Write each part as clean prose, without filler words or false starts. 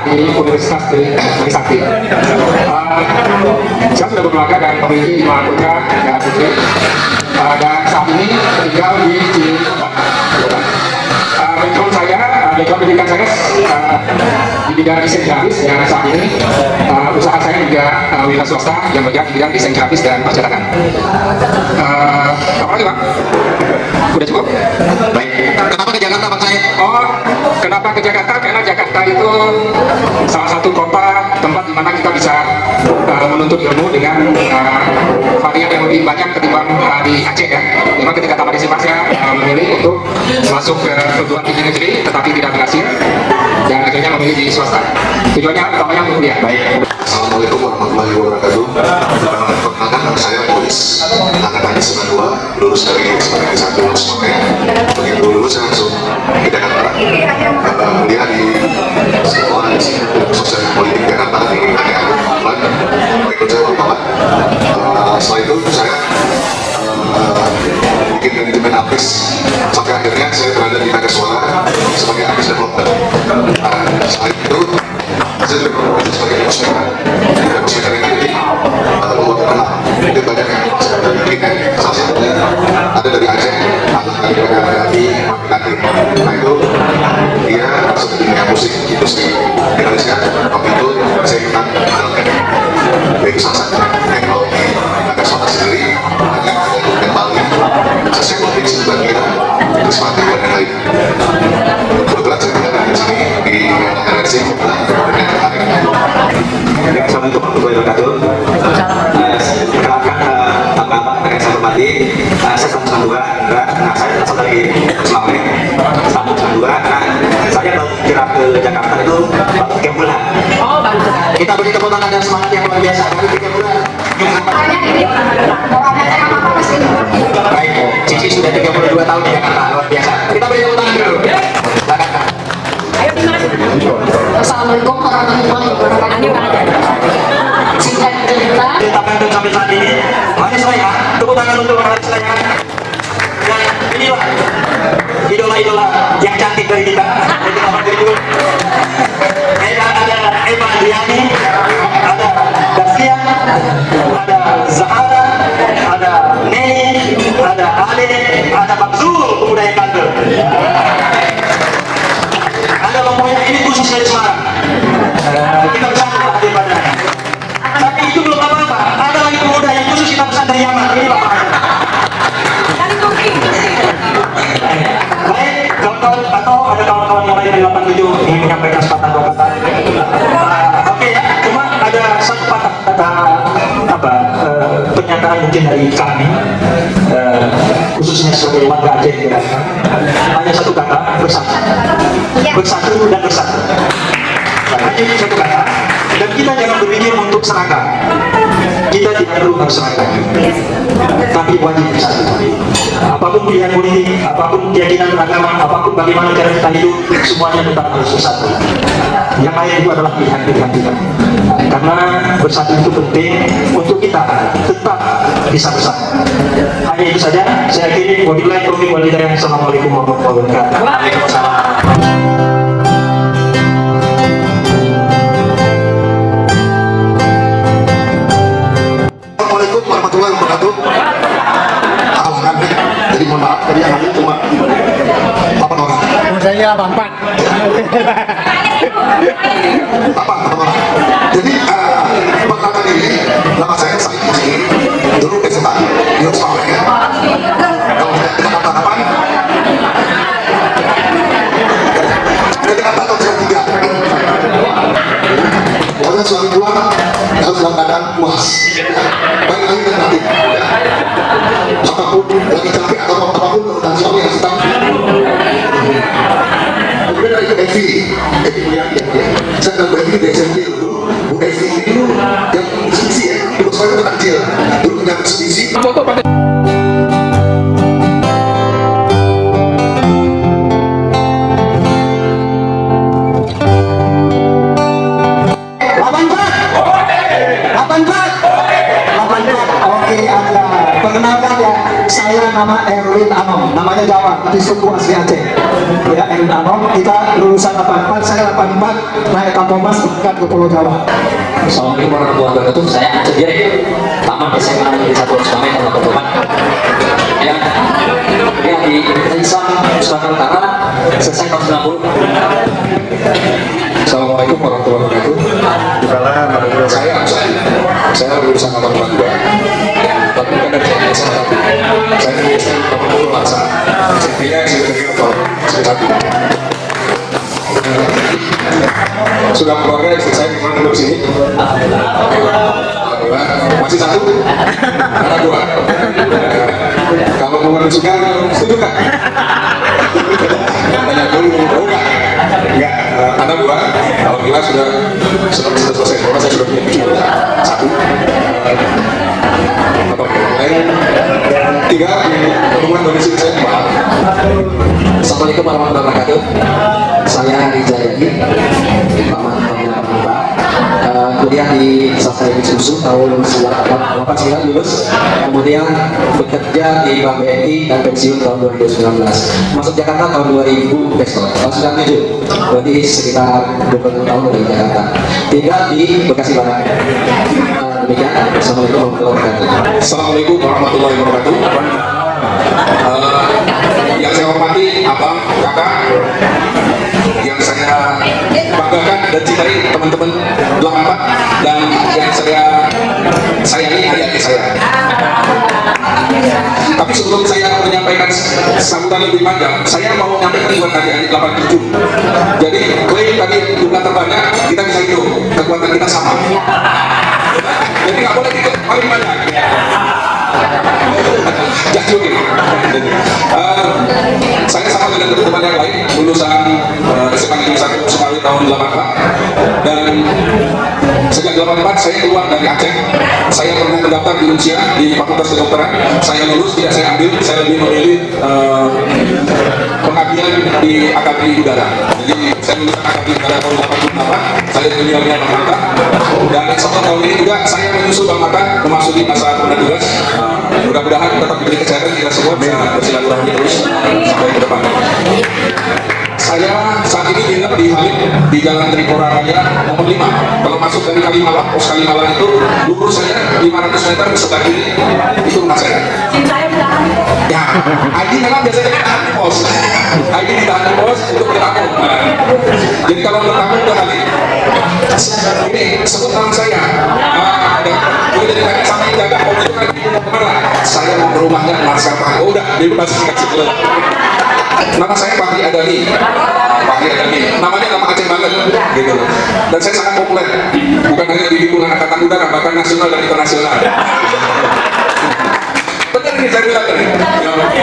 di Universitas Trisakti. Saya sudah berkeluarga dan memiliki 5 putra dan putri, dan saat ini tinggal di Cirebon. Background pendidikan saya di bidang desain grafis, dan saat ini usaha saya juga wira swasta yang bergerak di bidang desain grafis dan percetakan. Apa lagi, Pak? Udah cukup? Baik. Kenapa ke Jakarta, Pak Said? Oh, kenapa ke Jakarta? Karena Jakarta itu salah satu kota tempat di mana kita bisa menuntut ilmu dengan varian yang lebih banyak ketimbang di Aceh ya. Memang ketika tamat SMA saya memilih untuk masuk ke perguruan tinggi negeri, tetapi tidak berhasil, dan akhirnya memilih di swasta. Tujuannya utamanya untuk kuliah. Baik. Assalamualaikum warahmatullahi wabarakatuh. Perkenalkan, nama saya Polis, angkatan 92, lulus dari SMK 1 Semarang. Begitu lulus saya langsung ke Jakarta, kuliah di sekolah sosial politik Jakarta di ATAU. Berikut saya berpapat. Setelah itu saya bikin manajemen artis, sampai akhirnya saya berada di Mega Suara sebagai artis developer. Setelah itu saya juga bekerja sebagai muslimah. Muslimah ini membuat terkenal. Mungkin banyak yang bikin, salah satunya ada dari Aceh, ada dari Maki. Nah itu dia masuk ke dunia musik industri Indonesia. Waktu itu saya ikutan dari salah satu yang kalau di Mega Suara sendiri hanya ada di Bali, saya motif sebagian Krismati dan lain-lain. Kebetulan saya berada di sini di LRC Assalamualaikum warahmatullahi wabarakatuh. Perkenalkan Bapak yang saya hormati, saya Samsung 2, saya berasal dari Semarang. Samsung 2, saya baru kira ke Jakarta itu baru 3 bulan. Oh, baru sekali. Kita beri tepuk tangan dan semangat yang luar biasa. Baru 3 bulan. Baik, Cici sudah 32 tahun di Jakarta, luar biasa. Kita beri tepuk tangan dulu. Assalamualaikum warahmatullahi wabarakatuh. Singkat cerita, Untuk sampai saat ini, mari saya tepuk tangan untuk orang saya. Dan inilah idola-idola yang cantik dari kita. Ada Eva Adriani, ada Dasia, ada Zahara, ada Nei, ada Ale, ada Bakzul, pemuda yang bandel. Ada pokoknya ini khusus dari Semarang. Kita bersama hadir pada. Tapi itu belum apa-apa. Ada lagi pemuda yang khusus kita pesan dari Yaman. Ini bapaknya. Baik, kawan-kawan atau ada kawan-kawan yang lain dari 87 ingin menyampaikan sepatah dua kata. Oke ya, cuma ada satu patah kata pernyataan mungkin dari kami, khususnya sebagai warga Aceh. Hanya satu kata, bersatu. Bersatu dan bersatu. Hanya itu satu kata. Dan kita jangan berpikir untuk seragam. Kita tidak perlu harus seragam, tapi wajib bersatu. Apapun pilihan politik, apapun keyakinan beragama, apapun bagaimana cara kita hidup, semuanya tetap harus bersatu. Yang lain itu adalah pilihan-pilihan kita. Karena bersatu itu penting untuk kita tetap bisa bersatu. Hanya itu saja. Saya akhiri. Wabillahi taufiq wal hidayah. Assalamualaikum warahmatullahi wabarakatuh. Waalaikumsalam. Assalamualaikum warahmatullahi wabarakatuh. Jadi mohon maaf tadi yang hadir cuma 8 orang. Saya Bampan. Apa orang? Jadi perkenalkan ini nama saya Said Musni. Dulu SMA di Semarang ya. Kalau saya Jakarta kapan? Dari Jakarta tahun 93. Pokoknya suami pulang harus dalam keadaan puas. Baik lagi dan nanti. Apapun lagi capek atau apapun dan suami yang sedang. Kemudian dari Evi Mulyani ya. Saya kenal Bu Evi dari SMP dulu. Bu Evi ini dulu yang ekspedisi ya. Dulu saya itu kecil. Dulu punya ekspedisi. Oke, ada Perkenalkan ya, saya nama Erwin Anom, namanya Jawa, tapi suku asli Aceh. Ya, Erwin Anom, kita lulusan 84, saya 84, naik kapal mas berangkat ke Pulau Jawa. Assalamualaikum warahmatullahi wabarakatuh. Saya Aceh Jaya, tamat SMA Negeri 1 Sukamai tahun 84. Ya, di Islam Sumatera Utara, selesai tahun 90. Assalamualaikum warahmatullahi wabarakatuh. Saya lulusan 82. Tapi bukan dari SMA 1. Saya dari SMA 80 masa. Intinya sudah sudah keluarga istri saya gimana dulu sini? Masih satu? Anak dua. Kalau mau menunjukkan, setuju kan? Tanya dulu, enggak? Enggak, anak dua. Alhamdulillah sudah selesai. Karena saya sudah punya cucu satu. Atau lain tiga hubungan domestik saya mahal. Assalamualaikum warahmatullahi wabarakatuh. Saya Rijayadi, kuliah di Sastra Susu tahun 1989 lulus, kemudian bekerja di Bank BNI dan pensiun tahun 2019. Masuk Jakarta tahun 2000 besok, tahun 97, berarti sekitar 20 tahun dari Jakarta. Tinggal di Bekasi Barat. Demikian. Assalamualaikum warahmatullahi wabarakatuh. Assalamualaikum warahmatullahi wabarakatuh. Yang saya hormati abang, kakak, yang saya banggakan dan cintai teman-teman 84, dan yang saya sayangi adik-adik saya. Tapi sebelum saya menyampaikan sambutan lebih panjang, saya mau menyampaikan buat adik-adik 87. Jadi klaim tadi jumlah terbanyak, kita bisa hidup, kekuatan kita sama. Jadi nggak boleh ikut paling banyak. Saya sama dengan teman-teman yang lain lulusan SMA Negeri 1 Sukamai tahun 84, dan sejak 84 saya keluar dari Aceh. Saya pernah mendaftar di Unsia di Fakultas Kedokteran. Saya lulus, tidak saya ambil. Saya lebih memilih pengabdian di Akademi Udara. Jadi saya lulusan Akademi Udara tahun 88. Saya dunia Bang, dan insya tahun ini juga saya menyusul Bang Mata memasuki masa tugas. Mudah-mudahan tetap diberi kesehatan, kita semua bisa bersilaturahmi terus sampai ke depan. Saya saat ini tinggal di Halim, di Jalan Tripura Raya nomor 5. Kalau masuk dari Kalimalang, pos Kalimalang itu lurus saja 500 meter ke sebelah kiri, itu rumah saya. Ya, ID memang biasanya ditahan di pos. ID ditahan di pos untuk bertamu. Jadi kalau bertamu ke Halim, ini sebut nama saya. Jadi ditanya sama yang jaga pom itu kan kemana? Saya mau ke rumahnya Maskapai. Oh udah, bebas dikasih dulu. Nama saya Fahri Adani. Namanya nama Aceh banget, gitu. Dan saya sangat populer, bukan hanya di lingkungan angkatan udara, bahkan nasional dan internasional. Betul ini saya bilang tadi,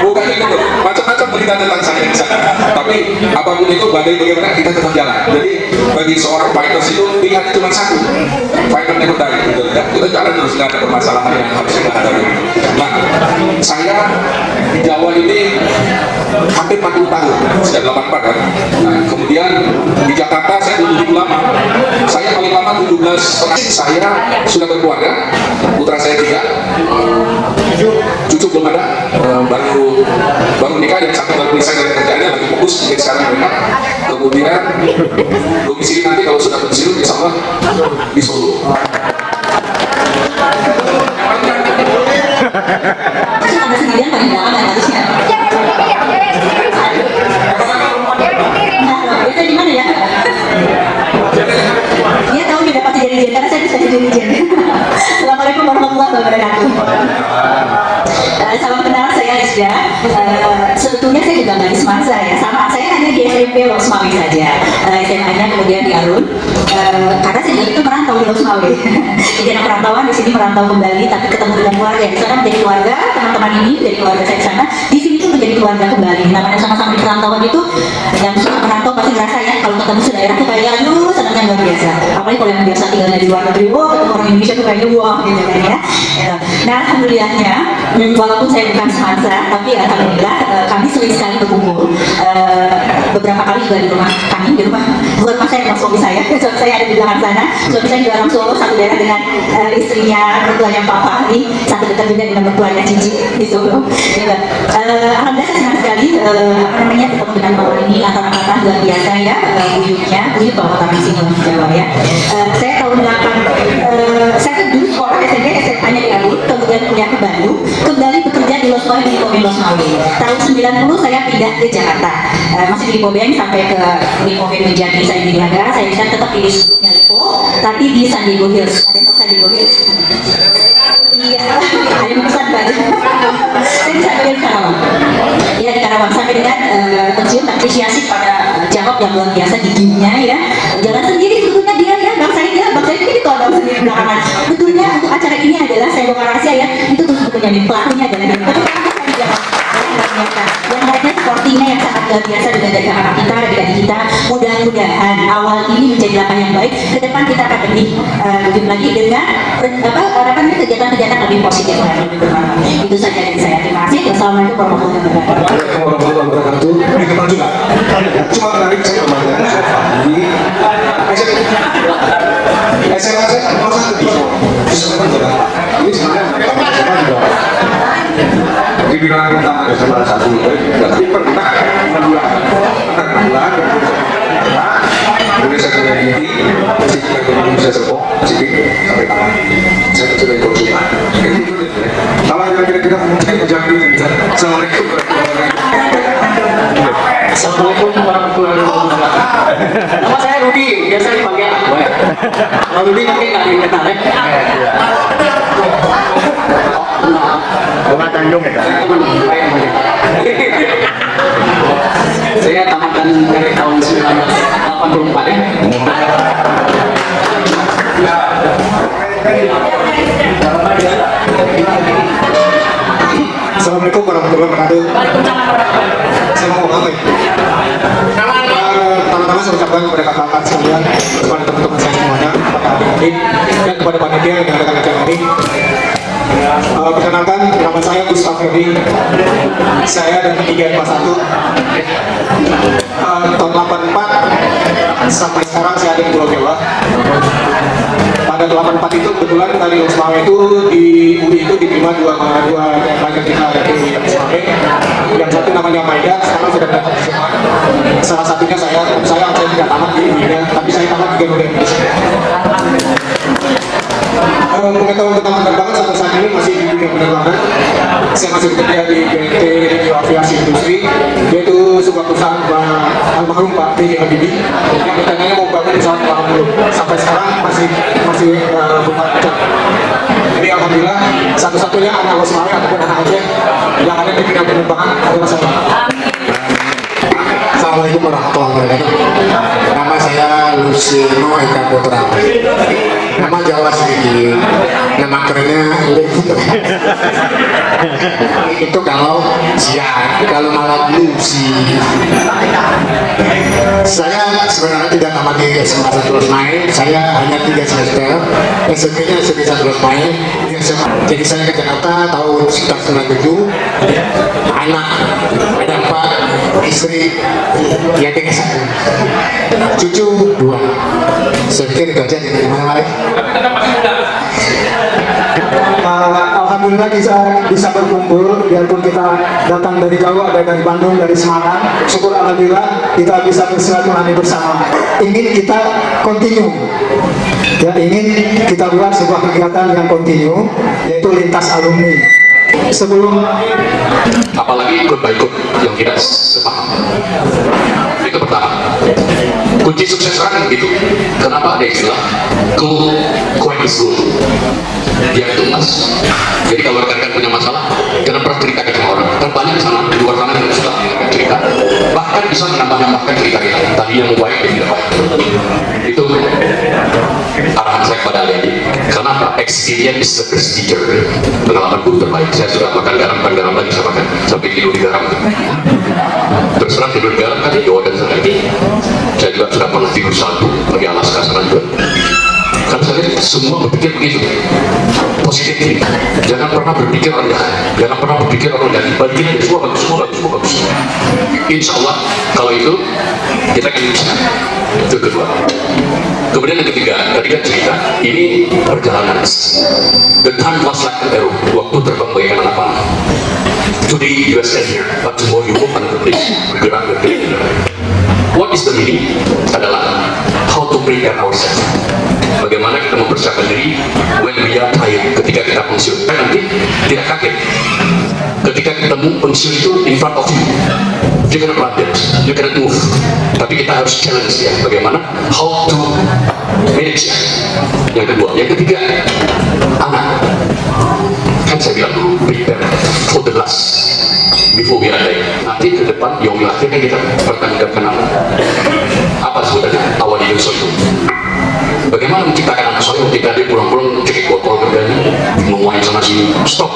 bukan itu, macam-macam berita tentang saya di sana. Tapi apapun itu, badai bagaimana kita tetap jalan. Jadi bagi seorang fighters itu pilihannya cuma satu, fighter never die, gitu. Dan kita jalan terus, nggak ada permasalahan yang harus kita hadapi. Nah, saya di Jawa ini hampir 40 tahun, sejak 84 kan. Nah, kemudian di Jakarta saya dulu lama. Saya paling lama 17 tahun. Saya sudah berkeluarga, putra saya 3, cucu belum ada, baru nikah, yang satu baru bisa dari kerjaannya lagi fokus jadi sekarang memang. Kemudian domisili nanti kalau sudah pensiun insya Allah di Solo. Ada sendirian paling belakang kan harusnya. Itu di mana ya? Dia tahu dia dapat jadi dirjen karena saya bisa jadi dirjen. Assalamualaikum warahmatullahi wabarakatuh. Salam kenal, saya Rizda. Sebetulnya saya juga nggak di Semarang ya, sama saya hanya di SMP Losmawi saja. SMA-nya kemudian di Alun. Karena saya juga itu merantau di Losmawi. Jadi anak perantauan di sini merantau kembali, tapi ketemu dengan keluarga. Di sana menjadi keluarga, teman-teman ini menjadi keluarga saya di sana. Di sini tuh menjadi keluarga kembali. Namanya sama-sama di perantauan itu, yang suka merantau pasti ngerasa ya kalau ketemu sedaerah tuh kayak aduh senangnya luar biasa. Apalagi kalau yang biasa tinggalnya di luar negeri, wah ketemu orang Indonesia tuh kayaknya wah gitu kan ya. Nah, alhamdulillahnya, walaupun saya bukan semansa, tapi alhamdulillah kami sering sekali berkumpul. Beberapa kali juga di rumah kami, bukan rumah saya, suami saya. Suami saya ada di belakang sana. Suami saya juga orang Solo, satu daerah dengan istrinya, mertuanya Pak Fahri, satu dekat juga dengan mertuanya Cici di Solo. Gitu. Alhamdulillah saya senang sekali ketemu dengan Bapak ini, latar-latar luar biasa ya, buyut Bapak Taman Singgung Jawa ya. Saya tahun 8, saya dulu sekolah SMP, SMA-nya di Garut, kemudian kuliah ke Bandung, kembali bekerja di Losmawe di Lipo Losmawe. Tahun 90 saya pindah ke Jakarta, masih di Lipo Beng sampai ke Lipo Beng menjadi saya di Niaga. Saya bisa tetap di sebelumnya Lipo, tapi di San Diego Hills. Ada yang San Diego Hills? Iya, ada yang pesan banyak. Saya di San Diego Karawang. Ya di Karawang sampai dengan tercium apresiasi pada jawab yang luar biasa di giginya ya. Jalan sendiri sebetulnya dia ya, bang saya ini ditodong sendiri belakangan. Betulnya untuk acara ini adalah saya bongkar rahasia ya, itu tuh sebetulnya pelakunya adalah dia. Yang lainnya sepertinya yang sangat luar biasa dengan dari kakak kita, adik-adik kita. Mudah-mudahan awal ini menjadi langkah yang baik. Ke depan kita akan lebih lagi dengan kegiatan-kegiatan lebih positif lagi. Itu saja dari saya. Terima kasih. Wassalamualaikum warahmatullahi wabarakatuh. Ini kembali juga. Cuma menarik saya kemarin. SMA saya nomor 1 di ini sebenarnya dibilang tentang SMA 1 tapi pernah 6 bulan Indonesia sudah ini kita Indonesia serpong sampai tamat saya sudah konsumen kalau yang kira-kira mungkin menjadi assalamualaikum Assalamualaikum warahmatullahi wabarakatuh. Nama saya Rudi, biasa dipanggil Akbar. Kalau Rudi mungkin nggak dikenal ya? Bunga Tanjung ya? Saya tamatan dari tahun 1984 ya. Assalamualaikum warahmatullahi wabarakatuh. Saya mau ngomong apa ya? Pertama-tama saya ucapkan kepada kakak-kakak sekalian, kepada teman-teman saya semuanya, kepada adik-adik, dan kepada panitia yang mengadakan acara ini. Perkenalkan, nama saya Gustaf Ferdi. Saya dan IGN Kelas 1. Tahun 84 sampai sekarang saya ada di Pulau Jawa. Pada 84 itu kebetulan dari Losmawe itu di UI itu diterima dua pelajar kita dari Losmawe. Yang satu namanya Maida, sekarang sudah datang semua. Salah satunya saya tidak tamat di UI-nya, tapi saya tamat di Garuda Indonesia. Pengetahuan tentang penerbangan sampai saat ini masih di dunia penerbangan. Saya masih bekerja di BNT Radio Aviasi Industri, yaitu sebuah perusahaan almarhum Pak B.J. Habibie yang rencananya mau bangun pesawat Malang dulu. Sampai sekarang masih belum lancar. Jadi alhamdulillah satu-satunya anak Losmawe ataupun anak Aceh yang ada di bidang penerbangan adalah saya. Assalamualaikum warahmatullahi wabarakatuh. Nama saya Luciano Eka Putra. Nama Jawa sedikit, nama kerennya itu kalau siang, kalau malam Lucy. Saya sebenarnya tidak tamat di SMA 1 Losmawe, saya hanya 3 semester. SMP-nya SMP 1 Losmawe. Jadi saya ke Jakarta tahun sekitar 97. Anak ada 4, istri ya dengan 1, cucu 2. Saya pikir kerja di mana lain. Alhamdulillah bisa berkumpul, biarpun kita datang dari jauh, ada dari Bandung, dari Semarang. Syukur alhamdulillah kita bisa bersilaturahmi bersama. Ingin kita continue, ya, ingin kita buat sebuah kegiatan yang continue, yaitu lintas alumni. Sebelum apalagi ikut-ikut yang tidak sepaham, itu pertama. Kunci sukses orang gitu. Kenapa ada istilah go quiet is good? Dia itu mas. Jadi kalau rekan-rekan punya masalah, jangan pernah ceritakan sama orang. Kan banyak di sana di luar sana yang suka cerita. Bahkan bisa menambah-nambahkan cerita kita. Tadi yang baik dan tidak baik. Itu arahan saya kepada adik-adik. Karena experience is the best teacher. Pengalaman guru terbaik. Saya sudah makan garam lagi saya makan sampai tidur di garam. Terus terang tidur di garam kan di Jawa dan sana. Saya juga sudah pernah tidur salju bagi Alaska sana juga. Kan saya semua berpikir begitu, positif. Jangan pernah berpikir rendah, jangan pernah berpikir rendah. Balikin aja, semua bagus, semua bagus, semua bagus. Insya Allah kalau itu kita akan bisa. Itu kedua. Kemudian yang ketiga cerita ini perjalanan. The time was like an arrow. Waktu terbang bagaikan anak panah. Today you are stand here, but tomorrow you move another place. Bergerak. What is the meaning? Adalah how to prepare ourselves. Bagaimana kita mempersiapkan diri when we are tired, ketika kita pensiun. Nanti tidak kaget ketika ketemu pensiun itu in front of you. You cannot run it, you cannot move. Tapi kita harus challenge ya, bagaimana how to manage. Yang kedua, yang ketiga, anak. Kan saya bilang dulu, prepare for the last before we are dead. Nanti ke depan, yaumil akhirnya kita pertanggungjawabkan anak. Apa sebenarnya awal Yusuf itu? Bagaimana menciptakan anak soleh ketika dia pulang-pulang cekik botol kerjanya, menguain sana sini. Stop,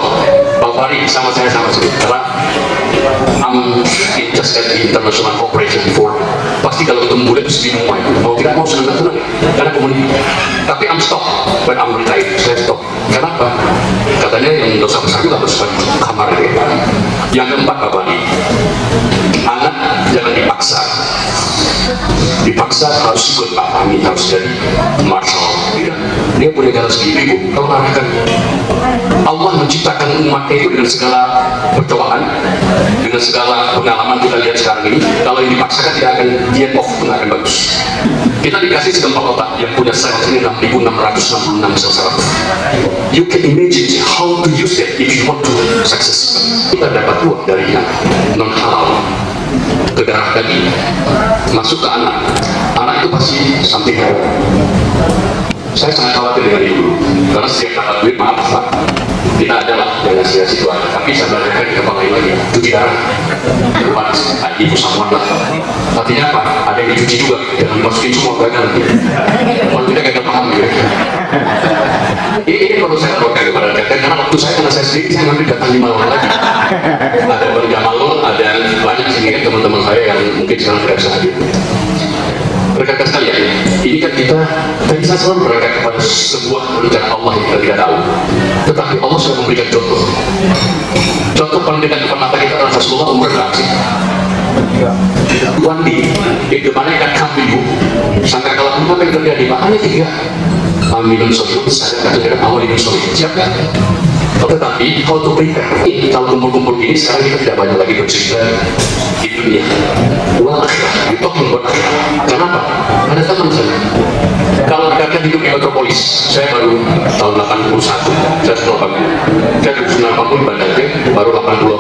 Bang Fahri sama saya sama sini. Karena I'm just at the international cooperation before. Pasti kalau ketemu bule mesti menguain. Mau tidak mau senang-senang, karena komunitas. Tapi I'm stop when I'm retired. Saya stop. Kenapa? Katanya yang dosa besar itu harus kamar ya. Yang keempat Bapak nih, anak jangan dipaksa. Dipaksa harus ikut Pak Fahmi, harus jadi marshal. Dia punya jalan sendiri, Bu. Kalau arahkan Allah menciptakan umatnya itu dengan segala percobaan, dengan segala pengalaman kita lihat sekarang ini. Kalau yang dipaksakan tidak akan get off, tidak akan bagus. Kita dikasih segempa otak yang punya sel ini 6.666 sel saraf. You can imagine how to use it if you want to success. Kita dapat uang dari yang non halal ke darah daging masuk ke anak itu pasti something wrong. Saya sangat khawatir dengan ibu karena setiap dapat duit, maaf Pak, kita adalah yang ngasih itu ada, tapi sebenarnya kita pakai lagi cuci darah depan ibu sama lah. Artinya apa? Ada yang dicuci juga, jangan dimasukin semua gagal nanti. Kalau tidak gagal paham gitu. Ini perlu saya lakukan kepada rekan karena waktu saya karena saya sendiri saya nanti datang 5 orang lagi. Ada Bang Jamalul, ada banyak sini kan teman-teman saya yang mungkin sekarang tidak bisa hadir. Rekan-rekan sekalian, ini kan kita bisa selalu berangkat kepada sebuah rencana Allah yang kita tidak tahu. Tetapi Allah sudah memberikan contoh. Contoh paling dekat depan mata kita adalah Rasulullah umur berapa? One day, di mana akan kambing sangka kalau apa yang terjadi? Makanya 3 minum soju, saya katakan awal minum soju. Siap kan? Tetapi how to prepare? Kalau kumpul-kumpul ini sekarang kita tidak banyak lagi bercerita di dunia. Wah, itu membuat kenapa? Ada teman saya. Kalau rekan hidup di metropolis, saya baru tahun 81, saya 80. Saya 1980 Bandar baru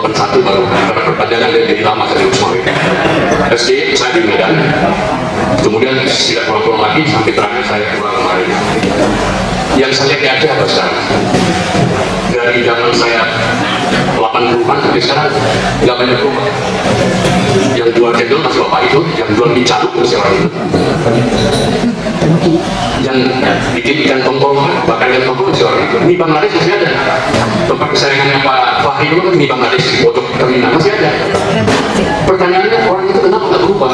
80-81 baru karena perpanjangan dari lama saya di Usmawi. SD saya di Medan, kemudian tidak pulang-pulang lagi sampai terakhir saya pulang kemarin. Yang saya lihat di Aceh apa sekarang? Dari zaman saya 80-an sampai sekarang nggak banyak rumah. Yang jual cendol masih bapak itu, yang jual mie caluk masih orang itu, yang bikin ikan tongkol, bahkan ikan tongkol masih orang itu. Mie Bangladesh masih ada. Tempat kesayangannya Pak Fahri itu kan mie Bangladesh di pojok terminal masih ada. Pertanyaannya orang itu kenapa nggak berubah?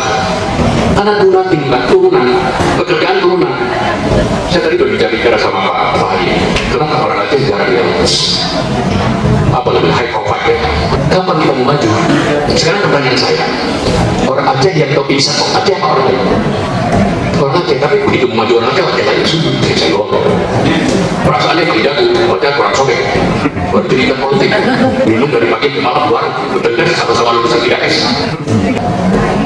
Karena turunan, pekerjaan turunan. Saya tadi berbicara sama Pak Fahri, kenapa orang Aceh jarang yang apa namanya high profile ya? Kapan kita mau maju? Sekarang pertanyaan saya, orang Aceh yang tahu bisa Aceh apa orang lain? Orang Aceh, tapi begitu mau maju orang Aceh lain sungguh, saya lupa. Perasaannya tidak jago, kurang sobek. Bercerita politik, minum dari pagi ke malam luar, betul-betul sama-sama lulusan tidak es.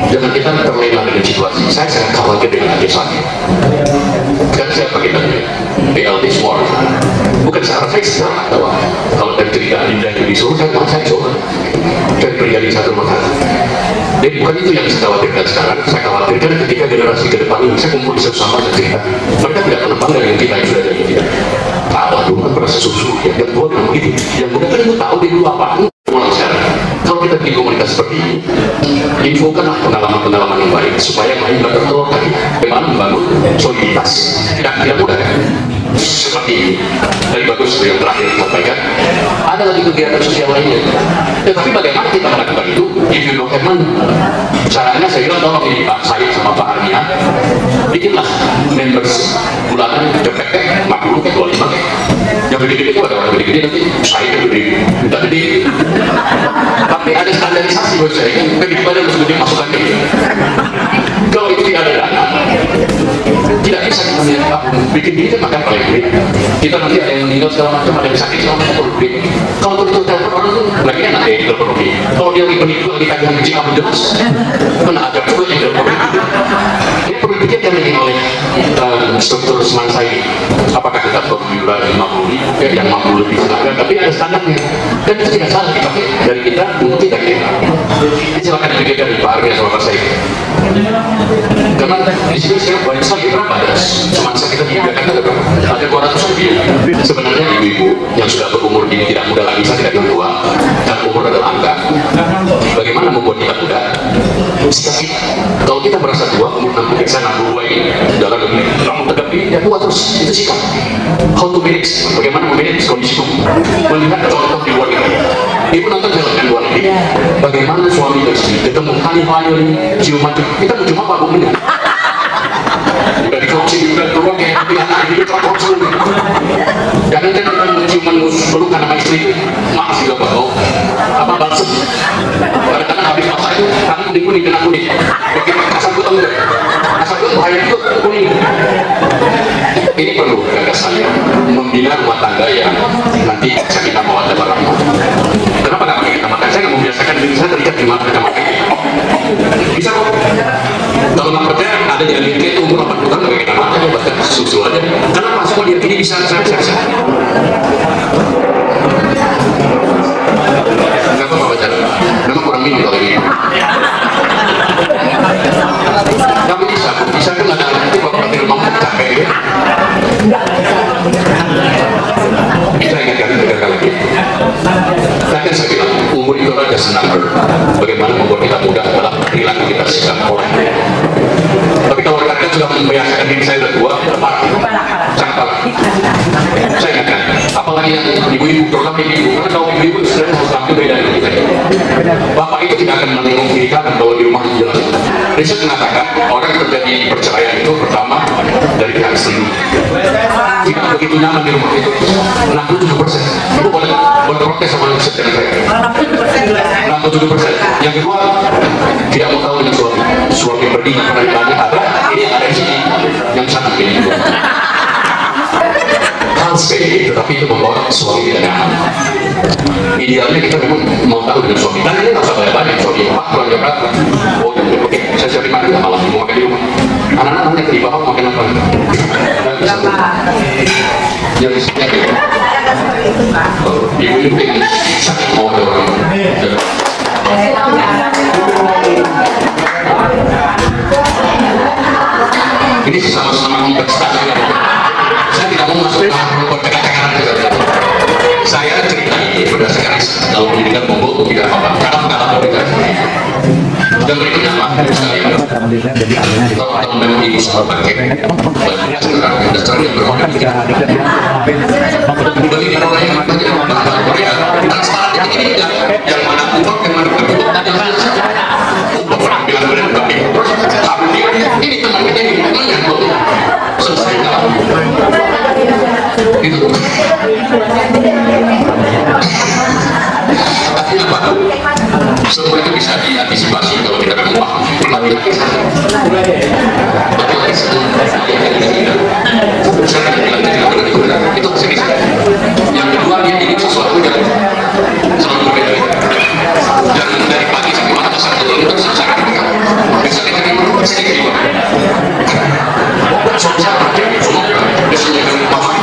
Jangan kita terlena dengan situasi. Saya sangat khawatir dengan Aceh saat ini. Kan saya pakai BLT semua. Bukan secara saya secara tahu. Kalau dari cerita Dinda yang disuruh, saya coba. Dan terjadi satu masalah. Jadi bukan itu yang saya khawatirkan sekarang. Saya khawatirkan ketika generasi ke depan ini saya kumpul di sama saya cerita. Mereka tidak pernah bangga dengan kita yang sudah jadi tidak. Apa dulu kan merasa susu yang tua bilang begitu. Yang muda kan itu tahu dia dulu apa. Mulai sekarang. Kalau kita bikin komunitas seperti ini, infokanlah pengalaman-pengalaman yang baik supaya main nggak tertolak lagi. Bagaimana membangun soliditas? Tidak mudah kan? seperti ini. Dari bagus yang terakhir disampaikan, ada lagi kegiatan sosial lainnya. Tetapi bagaimana kita melakukan itu? If you don't have money, caranya saya kira tolong ini Pak Said sama Pak Arnia, bikinlah members bulanan cepet 50 ke 25 ke. Yang gede-gede itu ada orang gede-gede nanti saya gede, minta gede. Tapi ada standarisasi buat saya kan, daripada harus gede masukkan ke ini. Kalau itu tidak ada dana, tidak bisa kita lihat apapun. Bikin ini makan paling gede. Kita nanti ada yang meninggal segala macam, ada yang sakit segala macam perlu duit. Kalau betul telepon orang itu lagi enak ya di telepon duit. Kalau dia lagi penipu lagi tagihan gaji kamu jelas, mana ada juga yang telepon duit. Ini perlu dipikirkan ini oleh struktur semangsa ini. Apakah kita perlu iuran 50.000, yang 50 lebih silakan, tapi ada standarnya. Dan itu tidak salah dipakai dari kita untuk kita. Silakan dipikirkan di Pak Arya sama Pak Said. Karena di sini saya banyak sekali berapa ada semangsa kita di Jakarta ada 200 lebih. Sebenarnya ibu-ibu yang sudah berumur ini tidak muda lagi, saya tidak bilang tua, dan umur adalah angka. Bagaimana membuat kita muda? Sikap kita. Kalau kita merasa tua, umur 60, saya 62 ini, jalan lebih kamu tegap ini, ya tua terus. Itu sikap. How to manage? Bagaimana memanage kondisi itu? Melihat contoh di luar negeri. Ibu nonton film di luar negeri. Bagaimana suami dan istri ketemu hanya ciuman. Kita mau cuma apa bumbunya? Udah dikorupsi, udah keluar kayak anak ini terkorupsi. Jangan kan orang ciuman pelukan sama istri, maaf juga Pak. Apa balsem? Kadang-kadang habis masak itu tangan kuning kena kuning. Begitu asal gue tahu nggak? Asal gue bahaya itu kuning. Ini perlu gagasannya membina rumah tangga yang nanti bisa kita bawa ke barang. Kenapa nggak pakai kita makan? Saya nggak membiasakan diri saya terikat di mana kita makan. Bisa kok. Kalau nggak percaya ada di Amerika itu umur 80 tahun nggak kita makan ya bahkan susu aja. Kenapa semua dia ini bisa? Nggak apa-apa baca. Memang kurang minum kalau ini. Tapi bisa kan ada nanti kalau di rumah capek ya. Kita ingatkan tiga lagi. Kan saya bilang umur itu adalah senang. Bagaimana membuat kita muda adalah perilaku kita sikap orang. Tapi kalau rekan sudah membiasakan diri saya sudah tua, cangkal. Saya ingatkan, apalagi yang ibu-ibu, terutama ibu-ibu, karena kalau ibu-ibu sebenarnya harus tampil beda dari kita. Bapak itu tidak akan menengok nikah kalau di rumah jelas. Riset mengatakan orang terjadi perceraian itu pertama dari pihak istri. Tidak begitu nyaman di rumah itu 67%. Ibu boleh protes sama riset dengan saya. 67%. Yang kedua tidak mau tahu dengan suami pergi pernah ditanya ada ini ada di sini yang sangat ini. Hal sepele tetapi itu membawa suami tidak nyaman. Idealnya kita memang mau tahu dengan suami. Dan ini nggak usah banyak suami Pak pulang Jakarta. Oh oke, saya siapin makan nggak malam mau makan di rumah. Anak-anak nanya ke bapak makan apa? Yang isinya gitu. Ibu-ibu ini mau ada orang. Ini sama-sama kontestasi. Saya tidak mau masuk ke konteks-konteks. Saya cerita ini berdasarkan kalau pendidikan monggo tidak apa-apa karena pengalaman pendidikan. Dan berikutnya Pak, kalau teman-teman ibu sama pakai banyak sekarang dasar yang berwarna bagi orang yang banyak bahasa Korea transparan ini yang mana uang yang mana bentuk untuk penampilan berarti ini teman kita ini temannya selesai itu artinya apa? Semua itu bisa diantisipasi kalau kita memang paham laki-laki itu kesini. Yang kedua dia ingin sesuatu yang selalu berbeda. Jangan dari pagi sampai malam satu itu sangat berbeda. Misalnya dari mana pasti kedua. Suatu saat aja semua biasanya dari bawah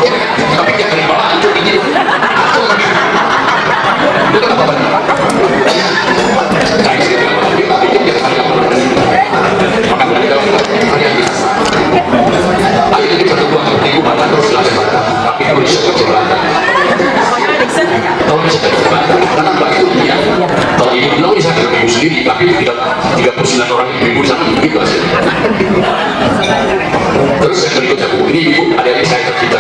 tapi dia dari bawah itu ini. Itu kan apa? Nah, ini dia maka kita akhirnya kita buat ibu badan terus selesai tapi itu bisa kecelakaan kalau bisa kecelakaan karena itu dia kalau ibu bilang bisa dengan ibu sendiri tapi 39 orang ibu di sana begitu hasilnya terus yang berikutnya bu ini ibu ada yang saya tercipta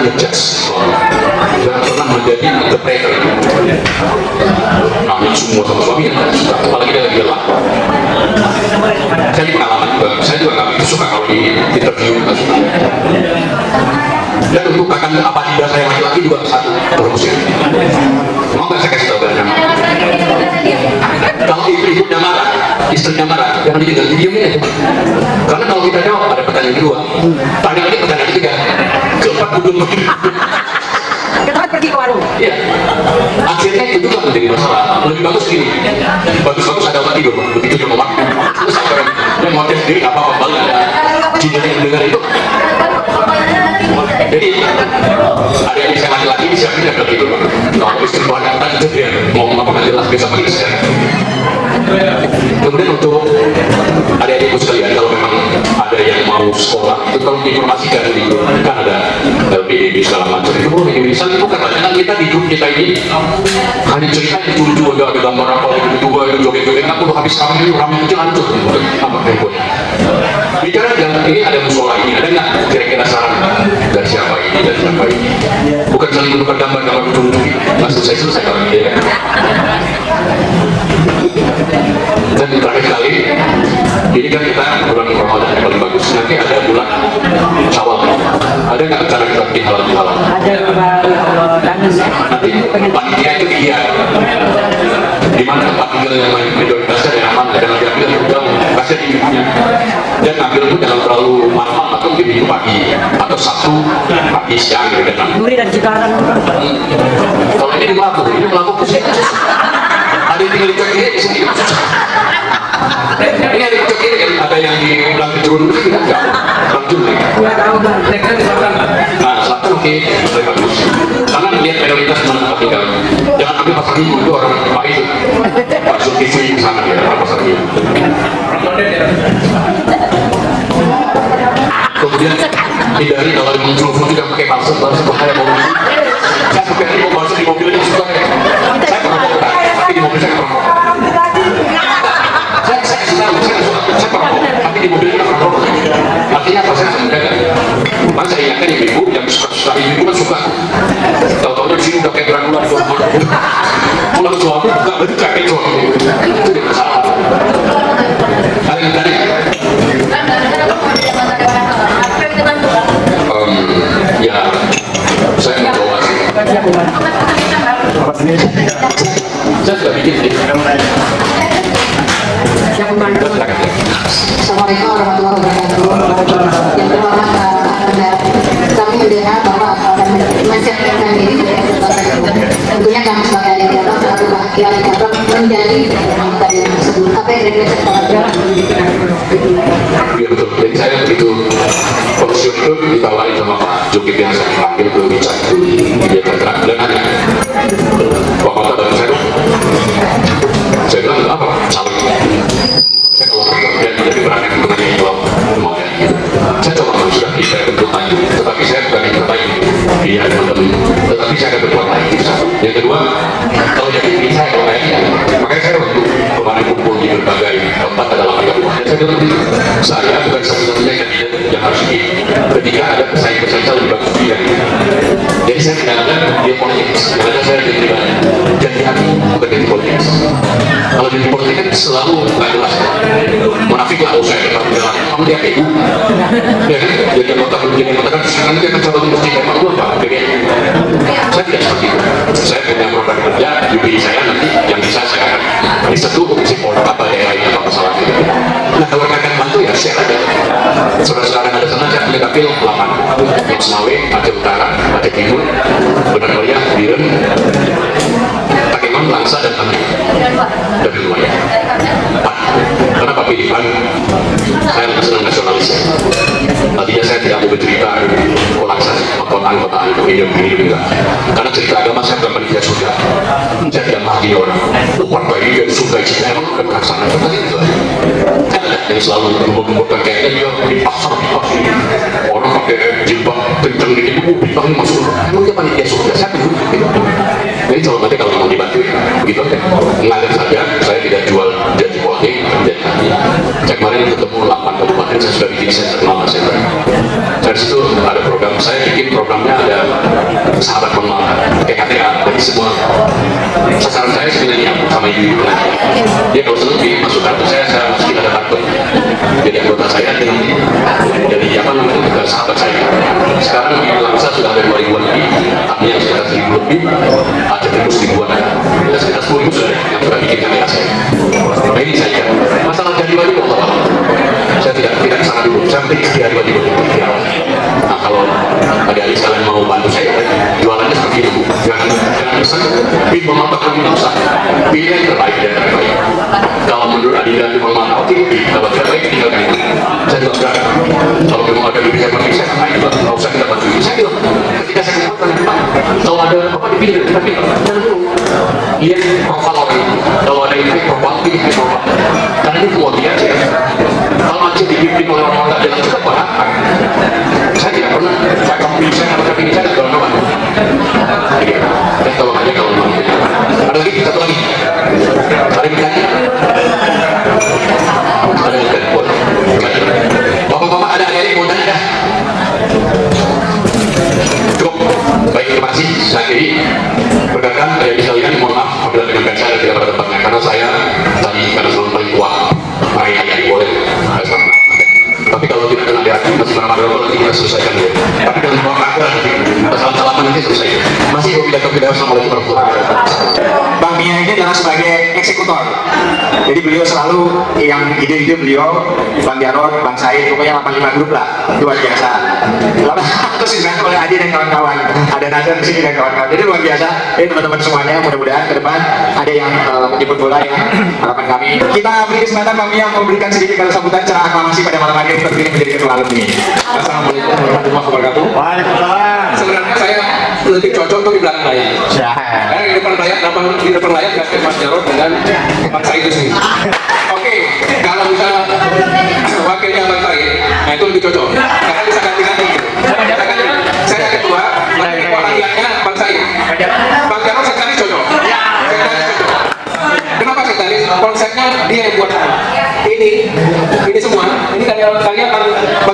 ngejudge, jangan pernah menjadi the breaker. Nanya semua sama suami yang tidak suka, apalagi dia lagi lelah. Saya di pengalaman juga, saya juga nggak begitu suka kalau di interview, nggak suka. Dan untuk akan apa tidak saya laki-laki juga satu bermusik. Mau nggak saya kasih tahu banyak? Kalau ibu-ibunya marah, istrinya marah, jangan ditinggal, didiemin aja. Karena kalau kita jawab ada pertanyaan kedua, tanya lagi pertanyaan ketiga, keempat belum. Kita pergi ke warung. Iya. Akhirnya itu juga menjadi masalah. Lebih bagus gini. Bagus-bagus ada obat tidur, begitu dia ngomong. Terus saya yang mau sendiri nggak apa-apa banget. Jinnya yang mendengar itu. Jadi ada yang bisa laki-laki disiapin yang begitu. Kalau istri bahan datang itu dia ngomong apa nggak jelas bisa pergi saja. Kemudian untuk adik-adikku sekalian, kalau memang ada yang mau sekolah, itu kalau diinformasikan di grup kan ada LPDB segala macam itu boleh bisa itu karena kita di grup kita ini hanya cerita itu lucu ada gambar apa itu dua itu joget-joget aku udah habis kami kecil hancur apa handphone. Bicara jangan ini ada musola ini ada nggak kira-kira saran dari siapa ini dari siapa ini bukan saling menukar gambar-gambar lucu-lucu nggak selesai kalau dia. Dan terakhir kali ini kan kita bulan Ramadan yang paling bagus, nanti ada bulan Syawal, ada nggak cara kita di halal Ada nanti panitia itu dia di mana tempat tinggal yang mayoritasnya yang aman dan diambil udah kasih di ibunya dan ambil itu jangan terlalu malam atau mungkin pagi atau Sabtu pagi siang gitu kan. Duri dan Cikarang. Kalau ini melakukan pusing. Ada yang tinggal di kaki di sini ini ada di kiri kan ada yang di bilang kejurun itu tidak jauh langsung nih nah satu oke lebih bagus karena melihat prioritas mana tempat tinggal jangan ambil pasar minggu itu orang Pak itu Pak Zulkifli di sana ya pasar minggu kemudian hindari kalau muncul juga pakai balsam bahaya mau saya pakai hari mau balsam di mobil ini suka ya saya pernah tapi di mobil saya pernah saya pernah tapi di mobil saya pernah artinya apa saya mendadak kan saya ingatkan ibu yang suka ibu kan suka tahu-tahu di sini udah kayak granulat pulang suami buka baju kayak suami itu dia masalah ada yang tadi ya saya mau bawa saya sudah bikin sih Assalamualaikum warahmatullahi wabarakatuh. Yang terhormat kami mendengar bahwa akan mensiapkan diri tentunya kami sebagai adik Abang selalu bahagia adik Abang menjadi anggota yang tersebut. Apa yang kira-kira saya katakan? Ya betul. Jadi saya begitu pensiun itu ditawarin sama Pak Joki yang saya panggil ke Richard dia kontrak dan hanya Pak Kota dan saya bilang apa saling saya kalau dan jadi berani mengenai kalau mau gitu saya coba sudah saya bentuk lagi tetapi saya bukan yang terbaik dia teman-teman tetapi saya akan berbuat lagi yang kedua kalau jadi ini saya kalau kayaknya makanya saya untuk kemarin kumpul di berbagai tempat dalam kabupaten saya bilang saya bukan satu-satunya yang harus ini ketika ada pesaing-pesaing lebih bagus dia jadi saya tidak ada dia politik yang ada saya jadi pribadi jadi hati bukan jadi politik kalau jadi politik kan selalu nggak jelas munafik lah saya tetap jelas kamu dia ibu ya kan jadi anggota kan sekarang dia akan coba mesti memang lu apa saya tidak seperti itu saya punya program kerja di BI saya nanti yang bisa saya riset dulu komisi polda apa daerah ini apa masalah itu nah kalau akan bantu ya share aja saudara-saudara ada sana saya punya dapil 8 Semawe, Aceh Utara, Aceh Timur Benar Raya, Biren Takengon, Langsa dan Tanjung dari lumayan karena Pak Pilihan saya lebih senang nasionalis tadinya saya tidak mau bercerita kolaksa kota-kota itu ini begini enggak karena cerita agama saya bukan panitia surga saya tidak menghakimi orang warga ini dari surga itu emang bukan pelaksana itu tadi itu kan ada yang selalu gembur-gemburkan kayaknya dia di pasar orang pakai jilbab kenceng gitu bintangnya masuk emang dia panitia surga saya tuh gitu jadi kalau nanti kalau mau dibantu begitu aja mengalir saja saya tidak jual janji politik saya kemarin ketemu 8 kabupaten saya sudah bikin center nama center saya Dari situ ada program, saya bikin programnya ada sahabat pengelola PKTA bagi semua. Sasaran saya sebenarnya sama ibu-ibu. Dia kalau senang masuk kartu saya mesti ada kartu. Jadi anggota saya jadi apa namanya juga sahabat saya. Sekarang di Langsa sudah ada 2.000-an lebih, artinya sekitar 1.000 lebih, ada terus ribuan, ada sekitar 10.000 sudah yang sudah bikin kamera saya. Nah ini saya masalah jadi wajib Allah. Saya tidak sangat dulu, saya penting istiari wajib dulu. Nah kalau adik-adik sekalian mau bantu saya, jualannya seperti itu, jangan pesan, pilih memanfaatkan tidak usah, pilih yang terbaik dan terbaik. Kalau menurut adik dan memanfaatkan, oke, dapat terbaik tinggalkan itu. Saya tidak berani. Kalau memang ada lebih hebat saya akan nggak usah kita bantu. Saya bilang, ketika saya kumpulkan Pak, kalau ada apa dipilih, tapi jangan dulu. Lihat profil orang itu. Kalau ada yang profil, pilih profil. Karena ini kemudian saya. Kalau aja dipimpin oleh orang tak jalan juga bahkan. Saya tidak pernah. Saya pilih saya atau pilih saya tidak pernah. Dan tolong aja kalau mau. Ada lagi, satu lagi. Ada yang bertanya? Ada yang bertanya? Bapak-bapak ada yang mau tanya? Cukup. Baik, terima kasih. Saya kiri berkatakan dari sekalian, mohon maaf apabila dengan saya tidak pada tempatnya karena saya tadi karena selalu paling kuat main ayat boleh. Tapi kalau tidak kena di hati masih marah-marah nanti kita selesaikan dulu. Tapi kalau mau makan nanti salam-salaman nanti selesai. Masih pidato-pidato. Assalamualaikum warahmatullahi wabarakatuh. Bang Mia ini adalah sebagai eksekutor. Jadi beliau selalu yang ide-ide beliau, Bang Jarod, Bang Said, pokoknya 85 grup lah, luar biasa. Terus dibantu oleh Adi dan kawan-kawan, ada Nazar di sini dan kawan-kawan. Jadi luar biasa. Jadi teman-teman semuanya mudah-mudahan ke depan ada yang menyebut bola ya, harapan kami. Kita beri kesempatan Bang Mia memberikan sedikit kata sambutan secara aklamasi pada malam hari ini terpilih menjadi ketua alumni. Assalamualaikum warahmatullahi wabarakatuh. Waalaikumsalam. Sebenarnya saya lebih cocok untuk di belakang layar. Karena di depan layar nggak kayak Mas Jarod dengan Bang Said itu sendiri. Oke, kalau misalnya wakilnya Bang Said, nah itu lebih cocok. Karena bisa ganti-ganti gitu. Saya ketua, wakilnya Bang Said. Bang Jarod sekretaris cocok. Sekretaris cocok. Kenapa sekretaris? Konsepnya dia yang buat ini semua. Ini kalian Bang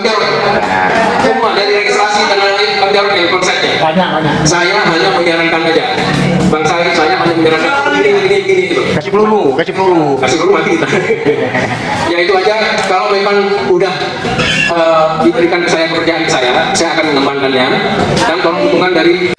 Jarod. Semua dari registrasi dan lain-lain Bang Jarod ini konsepnya. Saya hanya menyarankan aja. Bang Said saya hanya menyarankan ini gitu. Kasih peluru mati kita. Ya itu aja. Kalau memang udah diberikan ke saya pekerjaan saya akan mengembangkannya dan tolong dukungan dari